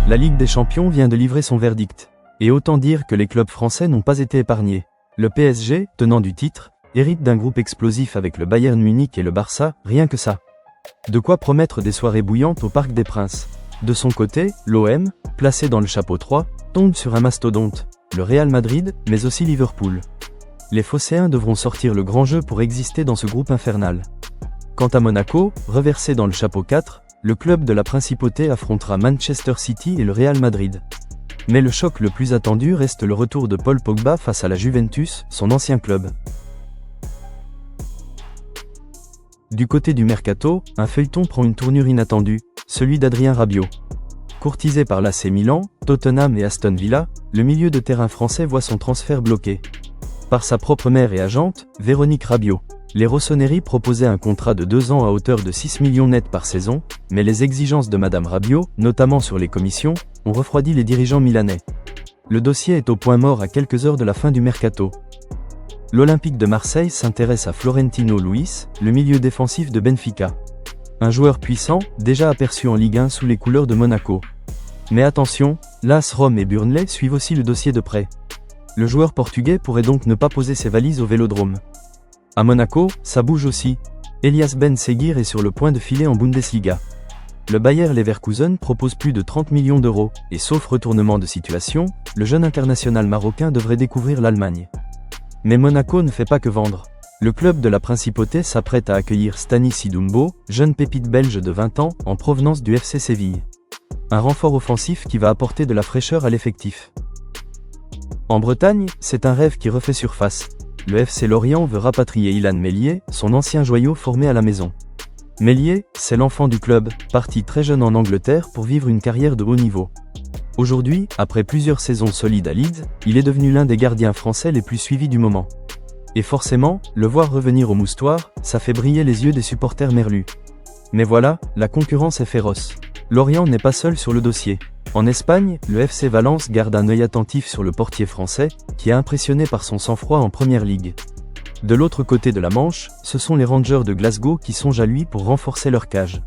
La Ligue des Champions vient de livrer son verdict. Et autant dire que les clubs français n'ont pas été épargnés. Le PSG, tenant du titre, hérite d'un groupe explosif avec le Bayern Munich et le Barça, rien que ça. De quoi promettre des soirées bouillantes au Parc des Princes. De son côté, l'OM, placé dans le chapeau 3, tombe sur un mastodonte, le Real Madrid, mais aussi Liverpool. Les Phocéens devront sortir le grand jeu pour exister dans ce groupe infernal. Quant à Monaco, reversé dans le chapeau 4, le club de la Principauté affrontera Manchester City et le Real Madrid. Mais le choc le plus attendu reste le retour de Paul Pogba face à la Juventus, son ancien club. Du côté du mercato, un feuilleton prend une tournure inattendue, celui d'Adrien Rabiot. Courtisé par l'AC Milan, Tottenham et Aston Villa, le milieu de terrain français voit son transfert bloqué. Par sa propre mère et agente, Véronique Rabiot. Les Rossoneri proposaient un contrat de 2 ans à hauteur de 6 millions nets par saison, mais les exigences de Madame Rabiot, notamment sur les commissions, ont refroidi les dirigeants milanais. Le dossier est au point mort à quelques heures de la fin du mercato. L'Olympique de Marseille s'intéresse à Florentino Luis, le milieu défensif de Benfica. Un joueur puissant, déjà aperçu en Ligue 1 sous les couleurs de Monaco. Mais attention, l'AS Rome et Burnley suivent aussi le dossier de près. Le joueur portugais pourrait donc ne pas poser ses valises au Vélodrome. À Monaco, ça bouge aussi. Elias Ben Seguir est sur le point de filer en Bundesliga. Le Bayer Leverkusen propose plus de 30 millions d'euros, et sauf retournement de situation, le jeune international marocain devrait découvrir l'Allemagne. Mais Monaco ne fait pas que vendre. Le club de la Principauté s'apprête à accueillir Stanis Sidumbo, jeune pépite belge de 20 ans, en provenance du FC Séville. Un renfort offensif qui va apporter de la fraîcheur à l'effectif. En Bretagne, c'est un rêve qui refait surface. Le FC Lorient veut rapatrier Ilan Meslier, son ancien joyau formé à la maison. Meslier, c'est l'enfant du club, parti très jeune en Angleterre pour vivre une carrière de haut niveau. Aujourd'hui, après plusieurs saisons solides à Leeds, il est devenu l'un des gardiens français les plus suivis du moment. Et forcément, le voir revenir au Moustoir, ça fait briller les yeux des supporters merlus. Mais voilà, la concurrence est féroce. Lorient n'est pas seul sur le dossier. En Espagne, le FC Valence garde un œil attentif sur le portier français, qui est impressionné par son sang-froid en Première Ligue. De l'autre côté de la Manche, ce sont les Rangers de Glasgow qui songent à lui pour renforcer leur cage.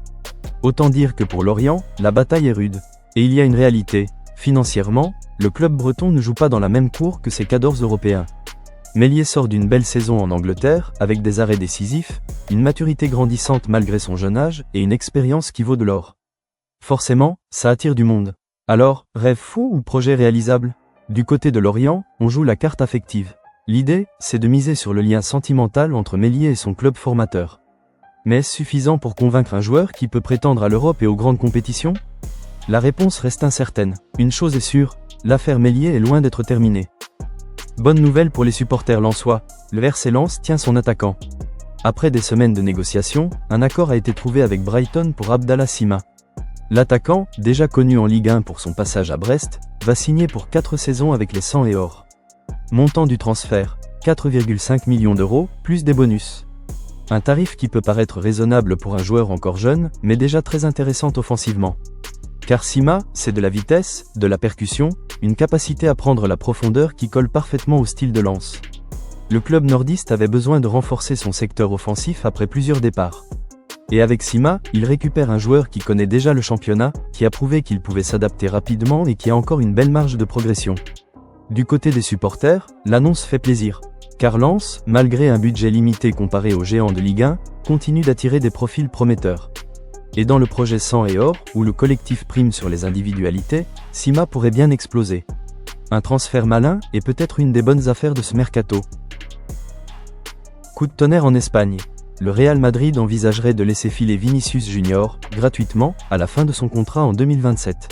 Autant dire que pour Lorient, la bataille est rude. Et il y a une réalité, financièrement, le club breton ne joue pas dans la même cour que ses cadors européens. Meslier sort d'une belle saison en Angleterre, avec des arrêts décisifs, une maturité grandissante malgré son jeune âge et une expérience qui vaut de l'or. Forcément, ça attire du monde. Alors, rêve fou ou projet réalisable? Du côté de Lorient, on joue la carte affective. L'idée, c'est de miser sur le lien sentimental entre Meslier et son club formateur. Mais est-ce suffisant pour convaincre un joueur qui peut prétendre à l'Europe et aux grandes compétitions? La réponse reste incertaine. Une chose est sûre, l'affaire Meslier est loin d'être terminée. Bonne nouvelle pour les supporters lensois, le RC Lens tient son attaquant. Après des semaines de négociations, un accord a été trouvé avec Brighton pour Abdallah Sima. L'attaquant, déjà connu en Ligue 1 pour son passage à Brest, va signer pour 4 saisons avec les 100 et or. Montant du transfert, 4,5 millions d'euros, plus des bonus. Un tarif qui peut paraître raisonnable pour un joueur encore jeune, mais déjà très intéressant offensivement. Car Sima, c'est de la vitesse, de la percussion, une capacité à prendre la profondeur qui colle parfaitement au style de Lens. Le club nordiste avait besoin de renforcer son secteur offensif après plusieurs départs. Et avec Sima, il récupère un joueur qui connaît déjà le championnat, qui a prouvé qu'il pouvait s'adapter rapidement et qui a encore une belle marge de progression. Du côté des supporters, l'annonce fait plaisir. Car Lens, malgré un budget limité comparé aux géants de Ligue 1, continue d'attirer des profils prometteurs. Et dans le projet 100 et or, où le collectif prime sur les individualités, Sima pourrait bien exploser. Un transfert malin est peut-être une des bonnes affaires de ce mercato. Coup de tonnerre en Espagne. Le Real Madrid envisagerait de laisser filer Vinicius Junior, gratuitement, à la fin de son contrat en 2027.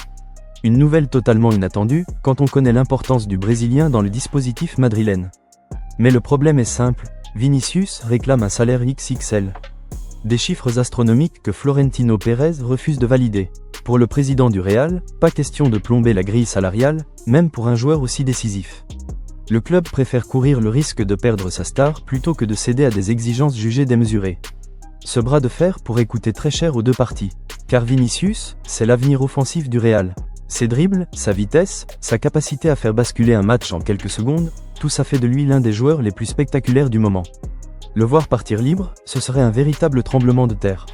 Une nouvelle totalement inattendue, quand on connaît l'importance du Brésilien dans le dispositif madrilène. Mais le problème est simple, Vinicius réclame un salaire XXL. Des chiffres astronomiques que Florentino Pérez refuse de valider. Pour le président du Real, pas question de plomber la grille salariale, même pour un joueur aussi décisif. Le club préfère courir le risque de perdre sa star plutôt que de céder à des exigences jugées démesurées. Ce bras de fer pourrait coûter très cher aux deux parties, car Vinicius, c'est l'avenir offensif du Real. Ses dribbles, sa vitesse, sa capacité à faire basculer un match en quelques secondes, tout ça fait de lui l'un des joueurs les plus spectaculaires du moment. Le voir partir libre, ce serait un véritable tremblement de terre.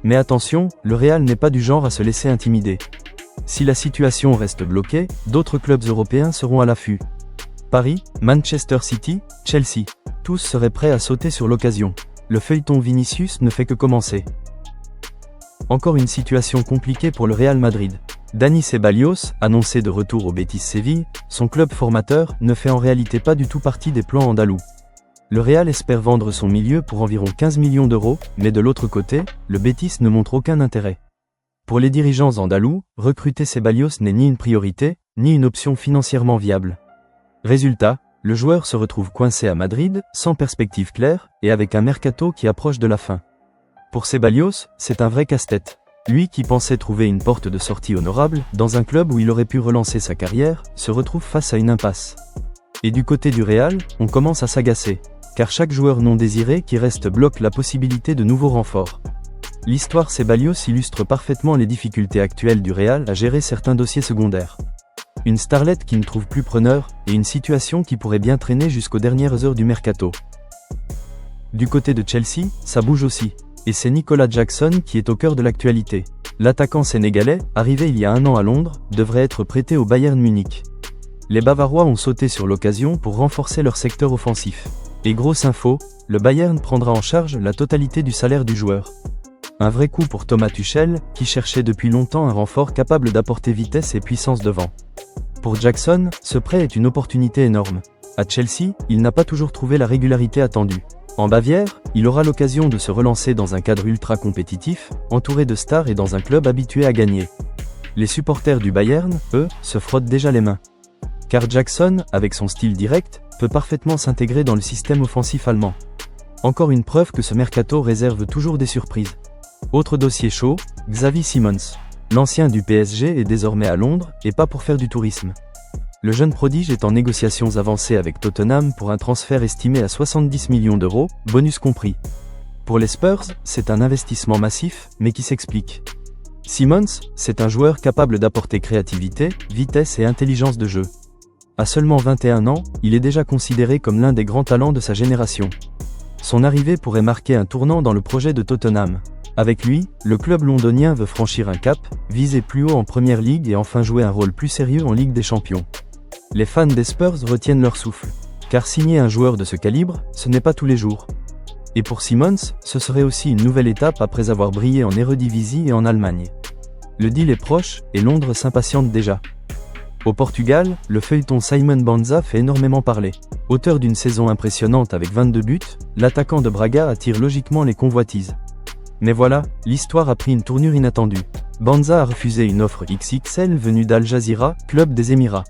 Mais attention, le Real n'est pas du genre à se laisser intimider. Si la situation reste bloquée, d'autres clubs européens seront à l'affût. Paris, Manchester City, Chelsea, tous seraient prêts à sauter sur l'occasion. Le feuilleton Vinicius ne fait que commencer. Encore une situation compliquée pour le Real Madrid. Dani Ceballos, annoncé de retour au Betis Séville, son club formateur, ne fait en réalité pas du tout partie des plans andalous. Le Real espère vendre son milieu pour environ 15 millions d'euros, mais de l'autre côté, le Betis ne montre aucun intérêt. Pour les dirigeants andalous, recruter Ceballos n'est ni une priorité, ni une option financièrement viable. Résultat, le joueur se retrouve coincé à Madrid, sans perspective claire, et avec un mercato qui approche de la fin. Pour Ceballos, c'est un vrai casse-tête. Lui qui pensait trouver une porte de sortie honorable, dans un club où il aurait pu relancer sa carrière, se retrouve face à une impasse. Et du côté du Real, on commence à s'agacer, car chaque joueur non désiré qui reste bloque la possibilité de nouveaux renforts. L'histoire Ceballos illustre parfaitement les difficultés actuelles du Real à gérer certains dossiers secondaires. Une starlette qui ne trouve plus preneur, et une situation qui pourrait bien traîner jusqu'aux dernières heures du mercato. Du côté de Chelsea, ça bouge aussi, et c'est Nicolas Jackson qui est au cœur de l'actualité. L'attaquant sénégalais, arrivé il y a un an à Londres, devrait être prêté au Bayern Munich. Les Bavarois ont sauté sur l'occasion pour renforcer leur secteur offensif. Et grosse info, le Bayern prendra en charge la totalité du salaire du joueur. Un vrai coup pour Thomas Tuchel, qui cherchait depuis longtemps un renfort capable d'apporter vitesse et puissance devant. Pour Jackson, ce prêt est une opportunité énorme. À Chelsea, il n'a pas toujours trouvé la régularité attendue. En Bavière, il aura l'occasion de se relancer dans un cadre ultra compétitif, entouré de stars et dans un club habitué à gagner. Les supporters du Bayern, eux, se frottent déjà les mains. Car Jackson, avec son style direct, peut parfaitement s'intégrer dans le système offensif allemand. Encore une preuve que ce mercato réserve toujours des surprises. Autre dossier chaud, Xavi Simons. L'ancien du PSG est désormais à Londres, et pas pour faire du tourisme. Le jeune prodige est en négociations avancées avec Tottenham pour un transfert estimé à 70 millions d'euros, bonus compris. Pour les Spurs, c'est un investissement massif, mais qui s'explique. Simons, c'est un joueur capable d'apporter créativité, vitesse et intelligence de jeu. À seulement 21 ans, il est déjà considéré comme l'un des grands talents de sa génération. Son arrivée pourrait marquer un tournant dans le projet de Tottenham. Avec lui, le club londonien veut franchir un cap, viser plus haut en Première Ligue et enfin jouer un rôle plus sérieux en Ligue des Champions. Les fans des Spurs retiennent leur souffle, car signer un joueur de ce calibre, ce n'est pas tous les jours. Et pour Simons, ce serait aussi une nouvelle étape après avoir brillé en Eredivisie et en Allemagne. Le deal est proche, et Londres s'impatiente déjà. Au Portugal, le feuilleton Simon Banza fait énormément parler. Auteur d'une saison impressionnante avec 22 buts, l'attaquant de Braga attire logiquement les convoitises. Mais voilà, l'histoire a pris une tournure inattendue. Banza a refusé une offre XXL venue d'Al Jazeera, club des Émirats.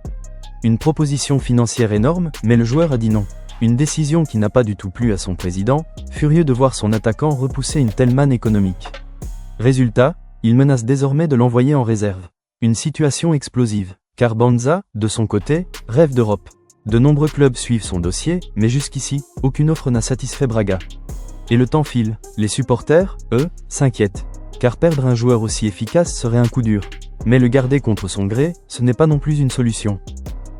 Une proposition financière énorme, mais le joueur a dit non. Une décision qui n'a pas du tout plu à son président, furieux de voir son attaquant repousser une telle manne économique. Résultat, il menace désormais de l'envoyer en réserve. Une situation explosive, car Banza, de son côté, rêve d'Europe. De nombreux clubs suivent son dossier, mais jusqu'ici, aucune offre n'a satisfait Braga. Et le temps file, les supporters, eux, s'inquiètent. Car perdre un joueur aussi efficace serait un coup dur. Mais le garder contre son gré, ce n'est pas non plus une solution.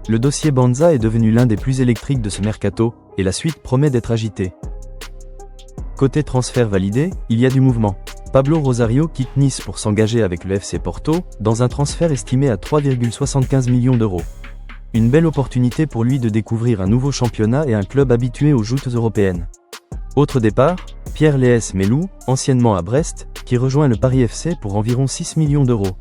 Le dossier Banza est devenu l'un des plus électriques de ce mercato, et la suite promet d'être agitée. Côté transfert validé, il y a du mouvement. Pablo Rosario quitte Nice pour s'engager avec le FC Porto, dans un transfert estimé à 3,75 millions d'euros. Une belle opportunité pour lui de découvrir un nouveau championnat et un club habitué aux joutes européennes. Autre départ, Pierre Léès Melou, anciennement à Brest, qui rejoint le Paris FC pour environ 6 millions d'euros.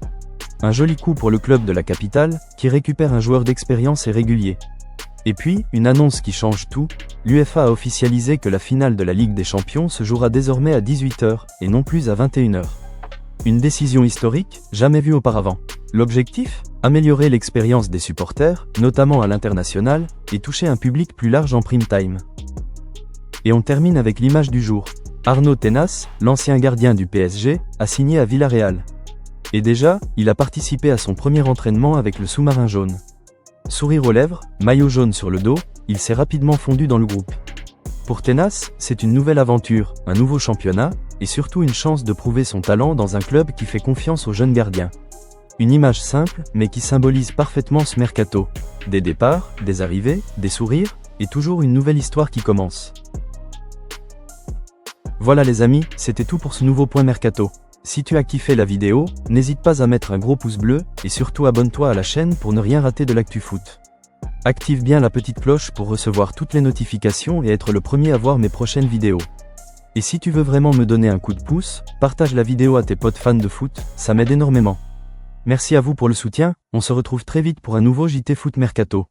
Un joli coup pour le club de la capitale, qui récupère un joueur d'expérience et régulier. Et puis, une annonce qui change tout, l'UEFA a officialisé que la finale de la Ligue des Champions se jouera désormais à 18 h, et non plus à 21 h. Une décision historique, jamais vue auparavant. L'objectif ? Améliorer l'expérience des supporters, notamment à l'international, et toucher un public plus large en prime time. Et on termine avec l'image du jour. Arnaud Tenas, l'ancien gardien du PSG, a signé à Villarreal. Et déjà, il a participé à son premier entraînement avec le sous-marin jaune. Sourire aux lèvres, maillot jaune sur le dos, il s'est rapidement fondu dans le groupe. Pour Tenas, c'est une nouvelle aventure, un nouveau championnat, et surtout une chance de prouver son talent dans un club qui fait confiance aux jeunes gardiens. Une image simple, mais qui symbolise parfaitement ce mercato. Des départs, des arrivées, des sourires, et toujours une nouvelle histoire qui commence. Voilà les amis, c'était tout pour ce nouveau point mercato. Si tu as kiffé la vidéo, n'hésite pas à mettre un gros pouce bleu, et surtout abonne-toi à la chaîne pour ne rien rater de l'actu foot. Active bien la petite cloche pour recevoir toutes les notifications et être le premier à voir mes prochaines vidéos. Et si tu veux vraiment me donner un coup de pouce, partage la vidéo à tes potes fans de foot, ça m'aide énormément. Merci à vous pour le soutien, on se retrouve très vite pour un nouveau JT Foot Mercato.